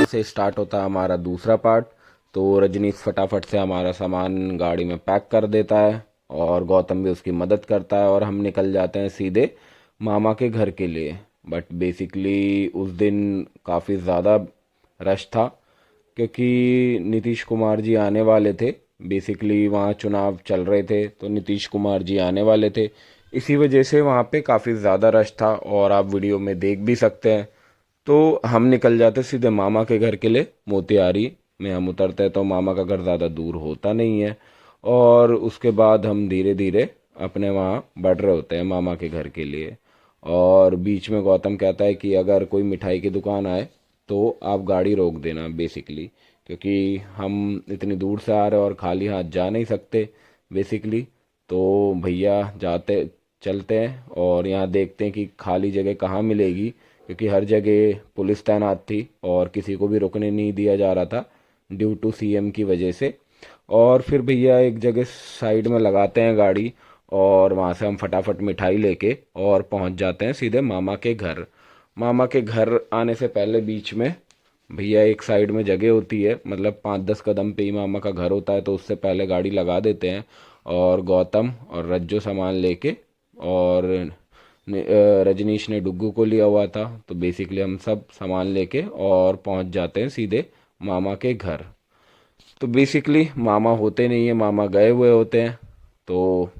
से स्टार्ट होता है हमारा दूसरा पार्ट। तो रजनीश फटाफट से हमारा सामान गाड़ी में पैक कर देता है और गौतम भी उसकी मदद करता है और हम निकल जाते हैं सीधे मामा के घर के लिए। बट बेसिकली उस दिन काफ़ी ज़्यादा रश था क्योंकि नीतीश कुमार जी आने वाले थे। बेसिकली वहाँ चुनाव चल रहे थे तो नीतीश कुमार जी आने वाले थे, इसी वजह से वहाँ पे काफ़ी ज़्यादा रश था और आप वीडियो में देख भी सकते हैं। तो हम निकल जाते सीधे मामा के घर के लिए। मोतिहारी में हम उतरते हैं तो मामा का घर ज़्यादा दूर होता नहीं है और उसके बाद हम धीरे धीरे अपने वहाँ बढ़ रहे होते हैं मामा के घर के लिए। और बीच में गौतम कहता है कि अगर कोई मिठाई की दुकान आए तो आप गाड़ी रोक देना बेसिकली, क्योंकि हम इतनी दूर से आ रहे हैं और खाली हाथ जा नहीं सकते बेसिकली। तो भैया जाते चलते हैं और यहाँ देखते हैं कि खाली जगह कहाँ मिलेगी, क्योंकि हर जगह पुलिस तैनात थी और किसी को भी रुकने नहीं दिया जा रहा था ड्यू टू सीएम की वजह से। और फिर भैया एक जगह साइड में लगाते हैं गाड़ी और वहाँ से हम फटाफट मिठाई लेके और पहुँच जाते हैं सीधे मामा के घर। मामा के घर आने से पहले बीच में भैया एक साइड में जगह होती है, मतलब 5-10 कदम पे ही मामा का घर होता है, तो उससे पहले गाड़ी लगा देते हैं। और गौतम और रज्जो सामान लेके और रजनीश ने डुग्गू को लिया हुआ था, तो बेसिकली हम सब सामान लेके और पहुंच जाते हैं सीधे मामा के घर। तो बेसिकली मामा होते नहीं है, मामा गए हुए होते हैं। तो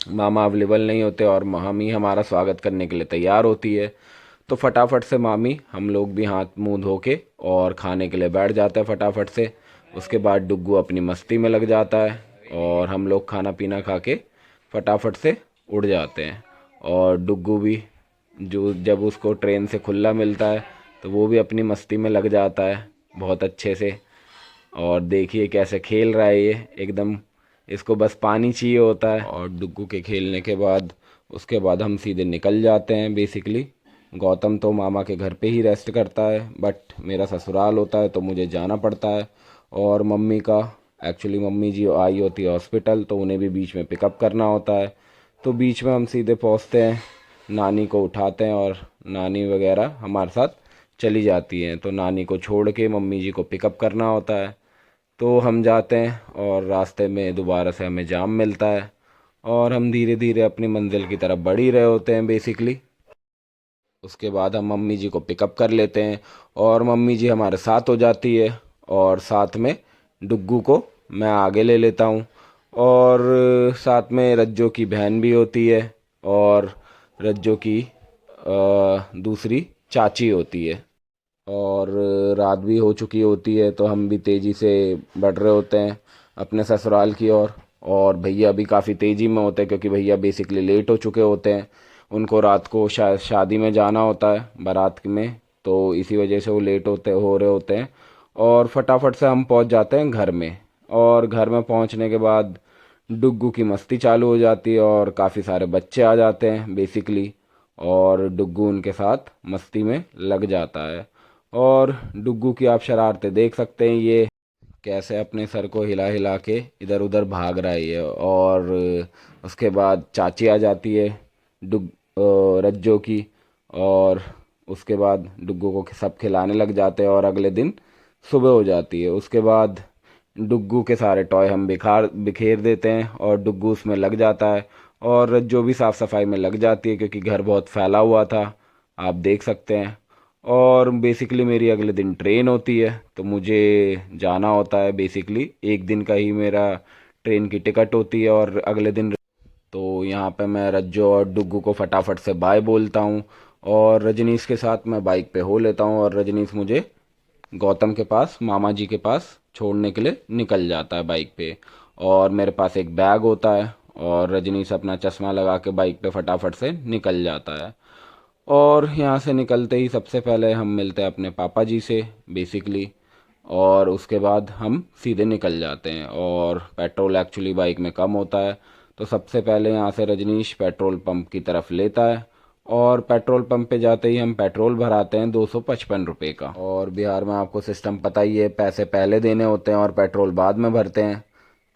मामा अवेलेबल नहीं होते और मामी हमारा स्वागत करने के लिए तैयार होती है। तो फटाफट से मामी हम लोग भी हाथ मुंह धो के और खाने के लिए बैठ जाते हैं फटाफट से। उसके बाद डुग्गू अपनी मस्ती में लग जाता है और हम लोग खाना पीना खा के फटाफट से उड़ जाते हैं। और डुग्गू भी जो जब उसको ट्रेन से खुला मिलता है तो वो भी अपनी मस्ती में लग जाता है बहुत अच्छे से। और देखिए कैसे खेल रहा है ये एकदम, इसको बस पानी चाहिए होता है। और डुग्गू के खेलने के बाद उसके बाद हम सीधे निकल जाते हैं बेसिकली। गौतम तो मामा के घर पे ही रेस्ट करता है, बट मेरा ससुराल होता है तो मुझे जाना पड़ता है। और मम्मी का एक्चुअली मम्मी जी आई होती है हॉस्पिटल, तो उन्हें भी बीच में पिकअप करना होता है। तो बीच में हम सीधे पहुंचते हैं, नानी को उठाते हैं और नानी वगैरह हमारे साथ चली जाती हैं। तो नानी को छोड़ के मम्मी जी को पिकअप करना होता है। तो हम जाते हैं और रास्ते में दोबारा से हमें जाम मिलता है और हम धीरे धीरे अपनी मंजिल की तरफ बढ़ ही रहे होते हैं बेसिकली। उसके बाद हम मम्मी जी को पिकअप कर लेते हैं और मम्मी जी हमारे साथ हो जाती है और साथ में डुग्गू को मैं आगे ले लेता हूँ। और साथ में रज्जो की बहन भी होती है और रज्जो की दूसरी चाची होती है। और रात भी हो चुकी होती है तो हम भी तेज़ी से बढ़ रहे होते हैं अपने ससुराल की ओर। और भैया भी काफ़ी तेज़ी में होते हैं क्योंकि भैया बेसिकली लेट हो चुके होते हैं। उनको रात को शादी में जाना होता है बारात में, तो इसी वजह से वो लेट हो रहे होते हैं। और फटाफट से हम पहुंच जाते हैं घर में। और घर में पहुंचने के बाद डुग्गू की मस्ती चालू हो जाती है और काफ़ी सारे बच्चे आ जाते हैं बेसिकली। और डुग्गू उनके साथ मस्ती में लग जाता है। और डुग्गू की आप शरारतें देख सकते हैं, ये कैसे अपने सर को हिला हिला के इधर उधर भाग रहा है ये। और उसके बाद चाची आ जाती है रज्जो की। और उसके बाद डुग्गू को सब खिलाने लग जाते हैं और अगले दिन सुबह हो जाती है। उसके बाद डुग्गू के सारे टॉय हम बिखेर देते हैं और डुग्गू उसमें लग जाता है और रज्जो भी साफ़ सफाई में लग जाती है क्योंकि घर बहुत फैला हुआ था, आप देख सकते हैं। और बेसिकली मेरी अगले दिन ट्रेन होती है तो मुझे जाना होता है, बेसिकली एक दिन का ही मेरा ट्रेन की टिकट होती है और अगले दिन। तो यहाँ पे मैं रज्जो और डुग्गू को फटाफट से बाय बोलता हूँ और रजनीश के साथ मैं बाइक पे हो लेता हूँ और रजनीश मुझे गौतम के पास मामा जी के पास छोड़ने के लिए निकल जाता है बाइक पे। और मेरे पास एक बैग होता है और रजनीश अपना चश्मा लगा के बाइक पे फटाफट से निकल जाता है। और यहाँ से निकलते ही सबसे पहले हम मिलते हैं अपने पापा जी से बेसिकली। और उसके बाद हम सीधे निकल जाते हैं और पेट्रोल एक्चुअली बाइक में कम होता है, तो सबसे पहले यहाँ से रजनीश पेट्रोल पंप की तरफ लेता है। और पेट्रोल पंप पे जाते ही हम पेट्रोल भराते हैं 255 रुपये का। और बिहार में आपको सिस्टम पता ही है, पैसे पहले देने होते हैं और पेट्रोल बाद में भरते हैं।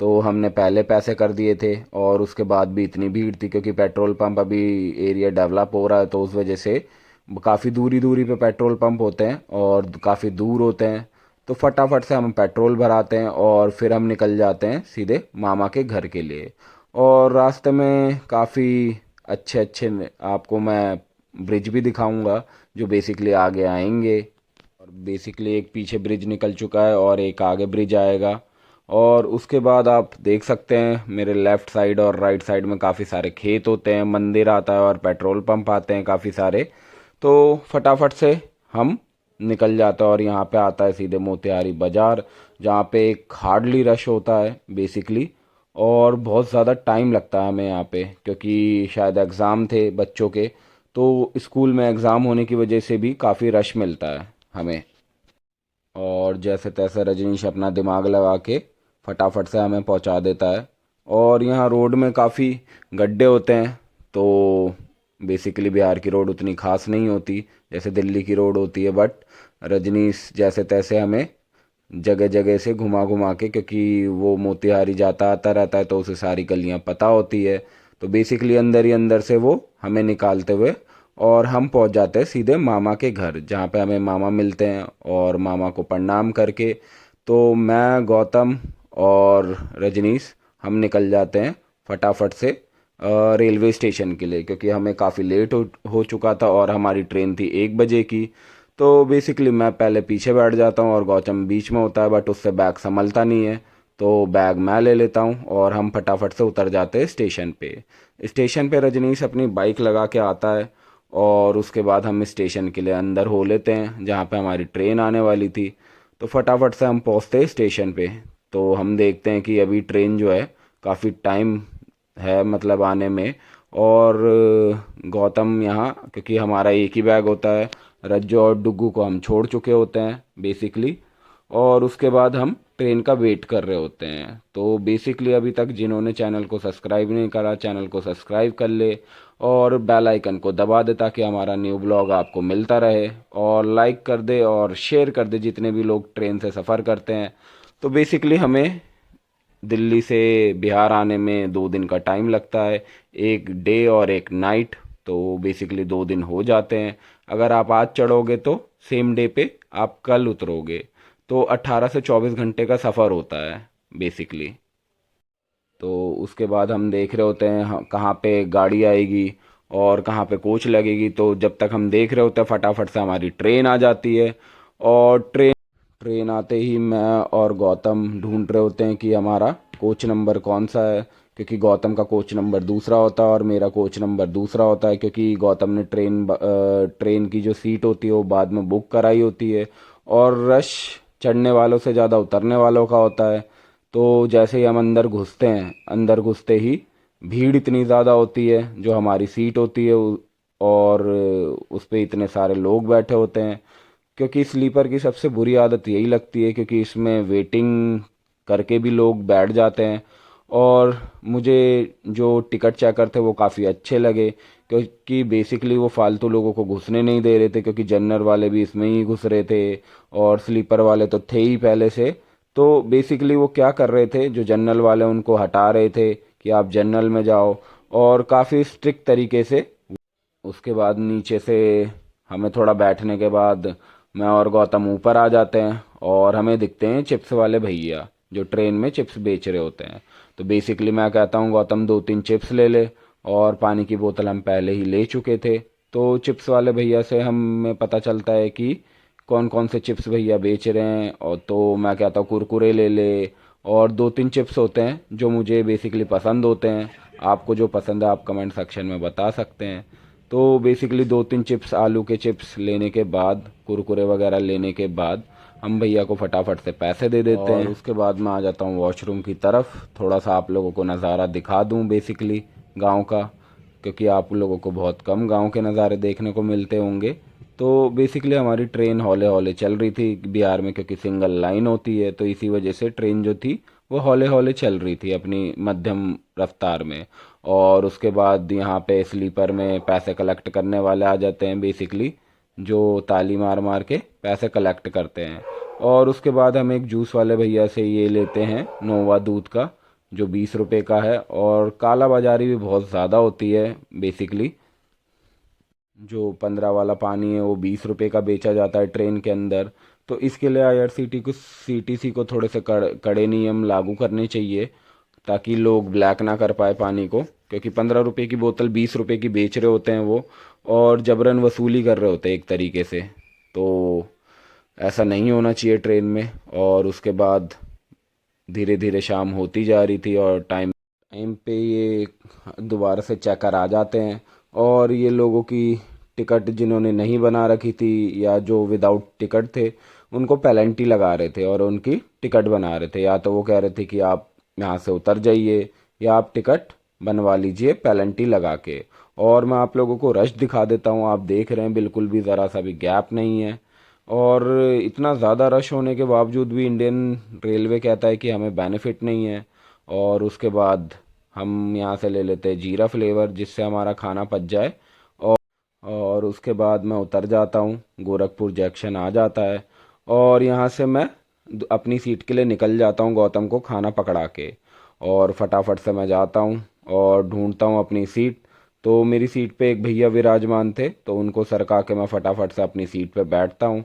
तो हमने पहले पैसे कर दिए थे और उसके बाद भी इतनी भीड़ थी क्योंकि पेट्रोल पंप अभी एरिया डेवलप हो रहा है तो उस वजह से काफ़ी दूरी दूरी पे पेट्रोल पंप होते हैं और काफ़ी दूर होते हैं। तो फटाफट से हम पेट्रोल भराते हैं और फिर हम निकल जाते हैं सीधे मामा के घर के लिए। और रास्ते में काफ़ी अच्छे अच्छे आपको मैं ब्रिज भी दिखाऊंगा जो बेसिकली आगे आएंगे। और बेसिकली एक पीछे ब्रिज निकल चुका है और एक आगे ब्रिज आएगा। और उसके बाद आप देख सकते हैं मेरे लेफ़्ट साइड और राइट साइड में काफ़ी सारे खेत होते हैं, मंदिर आता है और पेट्रोल पंप आते हैं काफ़ी सारे। तो फटाफट से हम निकल जाते हैं और यहाँ पे आता है सीधे मोतिहारी बाज़ार, जहाँ पे एक हार्डली रश होता है बेसिकली। और बहुत ज़्यादा टाइम लगता है हमें यहाँ पे, क्योंकि शायद एग्ज़ाम थे बच्चों के, तो स्कूल में एग्ज़ाम होने की वजह से भी काफ़ी रश मिलता है हमें। और जैसे तैसे रजनीश अपना दिमाग लगा के फटाफट से हमें पहुंचा देता है। और यहाँ रोड में काफ़ी गड्ढे होते हैं, तो बेसिकली बिहार की रोड उतनी खास नहीं होती जैसे दिल्ली की रोड होती है, बट रजनीश जैसे तैसे हमें जगह जगह से घुमा घुमा के, क्योंकि वो मोतिहारी जाता आता रहता है तो उसे सारी गलियां पता होती है, तो बेसिकली अंदर ही अंदर से वो हमें निकालते हुए और हम पहुंच जाते हैं सीधे मामा के घर, जहाँ पे हमें मामा मिलते हैं। और मामा को प्रणाम करके तो मैं, गौतम और रजनीश हम निकल जाते हैं फटाफट से रेलवे स्टेशन के लिए, क्योंकि हमें काफ़ी लेट हो चुका था और हमारी ट्रेन थी 1 बजे की। तो बेसिकली मैं पहले पीछे बैठ जाता हूँ और गौतम बीच में होता है, बट उससे बैग संभलता नहीं है, तो बैग मैं ले लेता हूँ और हम फटाफट से उतर जाते हैं स्टेशन पे। स्टेशन पे रजनीश अपनी बाइक लगा के आता है और उसके बाद हम स्टेशन के लिए अंदर हो लेते हैं जहाँ पे हमारी ट्रेन आने वाली थी। तो फटाफट से हम पहुँचते हैं स्टेशन पे। तो हम देखते हैं कि अभी ट्रेन जो है काफ़ी टाइम है मतलब आने में। और गौतम यहाँ, क्योंकि हमारा एक ही बैग होता है, रज्जू और डुग्गू को हम छोड़ चुके होते हैं बेसिकली। और उसके बाद हम ट्रेन का वेट कर रहे होते हैं। तो बेसिकली अभी तक जिन्होंने चैनल को सब्सक्राइब नहीं करा, चैनल को सब्सक्राइब कर ले और बेल आइकन को दबा दे ताकि हमारा न्यू ब्लॉग आपको मिलता रहे। और लाइक कर दे और शेयर कर दे जितने भी लोग ट्रेन से सफ़र करते हैं। तो बेसिकली हमें दिल्ली से बिहार आने में 2 दिन का टाइम लगता है, एक डे और एक नाइट। तो बेसिकली 2 दिन हो जाते हैं। अगर आप आज चढ़ोगे तो सेम डे पे आप कल उतरोगे, तो 18 से 24 घंटे का सफ़र होता है बेसिकली। तो उसके बाद हम देख रहे होते हैं कहाँ पे गाड़ी आएगी और कहाँ पे कोच लगेगी। तो जब तक हम देख रहे होते हैं फटाफट से हमारी ट्रेन आ जाती है। और ट्रेन आते ही मैं और गौतम ढूंढ रहे होते हैं कि हमारा कोच नंबर कौन सा है, क्योंकि गौतम का कोच नंबर दूसरा होता है और मेरा कोच नंबर दूसरा होता है, क्योंकि गौतम ने ट्रेन की जो सीट होती है वो बाद में बुक कराई होती है और रश चढ़ने वालों से ज़्यादा उतरने वालों का होता है। तो जैसे ही हम अंदर घुसते हैं, अंदर घुसते ही भीड़ इतनी ज़्यादा होती है, जो हमारी सीट होती है और उस पे इतने सारे लोग बैठे होते हैं। क्योंकि स्लीपर की सबसे बुरी आदत यही लगती है, क्योंकि इसमें वेटिंग करके भी लोग बैठ जाते हैं। और मुझे जो टिकट चेकर थे वो काफ़ी अच्छे लगे, क्योंकि बेसिकली वो फालतू लोगों को घुसने नहीं दे रहे थे, क्योंकि जनरल वाले भी इसमें ही घुस रहे थे और स्लीपर वाले तो थे ही पहले से। तो बेसिकली वो क्या कर रहे थे, जो जनरल वाले उनको हटा रहे थे कि आप जनरल में जाओ, और काफ़ी स्ट्रिक्ट तरीके से। उसके बाद नीचे से हमें थोड़ा बैठने के बाद मैं और गौतम ऊपर आ जाते हैं और हमें दिखते हैं चिप्स वाले भैया जो ट्रेन में चिप्स बेच रहे होते हैं। तो बेसिकली मैं कहता हूँ गौतम 2-3 चिप्स ले ले, और पानी की बोतल हम पहले ही ले चुके थे। तो चिप्स वाले भैया से हमें पता चलता है कि कौन कौन से चिप्स भैया बेच रहे हैं, और तो मैं कहता हूँ कुरकुरे ले ले। और 2-3 चिप्स होते हैं जो मुझे बेसिकली पसंद होते हैं, आपको जो पसंद है आप कमेंट सेक्शन में बता सकते हैं। तो बेसिकली 2-3 चिप्स, आलू के चिप्स लेने के बाद, कुरकुरे वगैरह लेने के बाद हम भैया को फटाफट से पैसे दे देते हैं। और उसके बाद मैं आ जाता हूँ वॉशरूम की तरफ, थोड़ा सा आप लोगों को नज़ारा दिखा दूँ बेसिकली गांव का, क्योंकि आप लोगों को बहुत कम गांव के नज़ारे देखने को मिलते होंगे। तो बेसिकली हमारी ट्रेन हौले हौले चल रही थी बिहार में, क्योंकि सिंगल लाइन होती है, तो इसी वजह से ट्रेन जो थी वो हौले हौले चल रही थी अपनी मध्यम रफ्तार में। और उसके बाद यहाँ पे स्लीपर में पैसे कलेक्ट करने वाले आ जाते हैं बेसिकली, जो ताली मार मार के पैसे कलेक्ट करते हैं। और उसके बाद हम एक जूस वाले भैया से ये लेते हैं नोवा दूध का, जो 20 रुपए का है। और काला बाजारी भी बहुत ज़्यादा होती है बेसिकली, जो 15 वाला पानी है वो 20 रुपए का बेचा जाता है ट्रेन के अंदर। तो इसके लिए सीटीसी को थोड़े से कड़े नियम लागू करने चाहिए, ताकि लोग ब्लैक ना कर पाए पानी को, क्योंकि 15 रुपए की बोतल 20 रुपए की बेच रहे होते हैं वो, और जबरन वसूली कर रहे होते हैं एक तरीके से। तो ऐसा नहीं होना चाहिए ट्रेन में। और उसके बाद धीरे धीरे शाम होती जा रही थी और टाइम टाइम पे ये दोबारा से चेकर आ जाते हैं, और ये लोगों की टिकट जिन्होंने नहीं बना रखी थी या जो विदाउट टिकट थे उनको पेनल्टी लगा रहे थे और उनकी टिकट बना रहे थे। या तो वो कह रहे थे कि आप यहाँ से उतर जाइए या आप टिकट बनवा लीजिए पेनल्टी लगा के। और मैं आप लोगों को रश दिखा देता हूँ, आप देख रहे हैं बिल्कुल भी ज़रा सा भी गैप नहीं है। और इतना ज़्यादा रश होने के बावजूद भी इंडियन रेलवे कहता है कि हमें बेनिफिट नहीं है। और उसके बाद हम यहाँ से ले लेते हैं जीरा फ्लेवर, जिससे हमारा खाना पच जाए। और उसके बाद मैं उतर जाता हूँ, गोरखपुर जंक्शन आ जाता है, और यहाँ से मैं अपनी सीट के लिए निकल जाता हूँ गौतम को खाना पकड़ा के। और फटाफट से मैं जाता हूँ और ढूंढता हूँ अपनी सीट। तो मेरी सीट पे एक भैया विराजमान थे, तो उनको सरका के मैं फटाफट से अपनी सीट पे बैठता हूँ।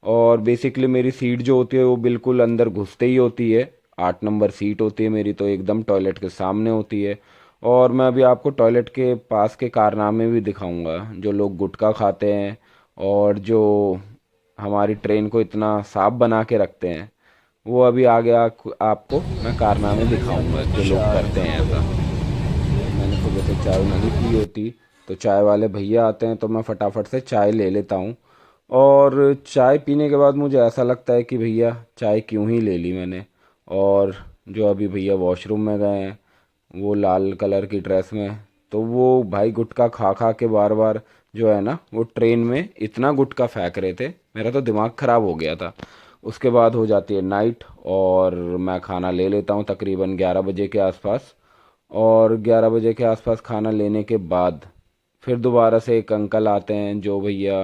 और बेसिकली मेरी सीट जो होती है वो बिल्कुल अंदर घुसते ही होती है, 8 नंबर सीट होती है मेरी, तो एकदम टॉयलेट के सामने होती है। और मैं अभी आपको टॉयलेट के पास के कारनामे भी दिखाऊंगा, जो लोग गुटखा खाते हैं और जो हमारी ट्रेन को इतना साफ बना के रखते हैं, वो अभी आगे आपको मैं कारनामे दिखाऊंगा जो लोग करते हैं ऐसा। मैंने सुबह से चाय नहीं पी होती, तो चाय वाले भैया आते हैं तो मैं फटाफट से चाय ले लेता हूँ। और चाय पीने के बाद मुझे ऐसा लगता है कि भैया चाय क्यों ही ले ली मैंने। और जो अभी भैया वॉशरूम में गए हैं, वो लाल कलर की ड्रेस में, तो वो भाई गुटखा खा खा के बार बार जो है ना वो ट्रेन में इतना गुटखा फेंक रहे थे, मेरा तो दिमाग ख़राब हो गया था। उसके बाद हो जाती है नाइट, और मैं खाना ले लेता हूँ तकरीबन 11 बजे के आसपास। और 11 बजे के आसपास खाना लेने के बाद फिर दोबारा से एक अंकल आते हैं जो भैया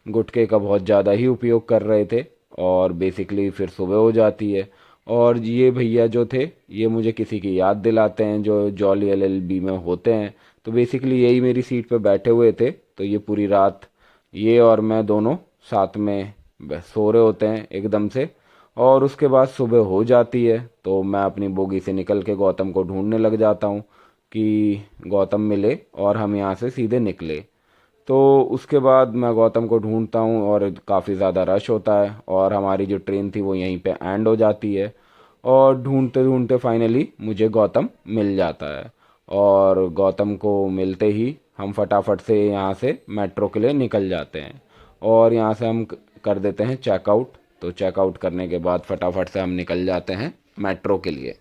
गुटखे का बहुत ज़्यादा ही उपयोग कर रहे थे, और बेसिकली फिर सुबह हो जाती है। और ये भैया जो थे ये मुझे किसी की याद दिलाते हैं जो जॉली एलएलबी में होते हैं। तो बेसिकली यही मेरी सीट पे बैठे हुए थे, तो ये पूरी रात ये और मैं दोनों साथ में सो रहे होते हैं एकदम से। और उसके बाद सुबह हो जाती है, तो मैं अपनी बोगी से निकल के गौतम को ढूंढने लग जाता हूँ कि गौतम मिले और हम यहाँ से सीधे निकले। तो उसके बाद मैं गौतम को ढूंढता हूँ और काफ़ी ज़्यादा रश होता है, और हमारी जो ट्रेन थी वो यहीं पे एंड हो जाती है। और ढूंढते ढूंढते फाइनली मुझे गौतम मिल जाता है। और गौतम को मिलते ही हम फटाफट से यहाँ से मेट्रो के लिए निकल जाते हैं, और यहाँ से हम कर देते हैं चेकआउट। तो चेकआउट करने के बाद फटाफट से हम निकल जाते हैं मेट्रो के लिए।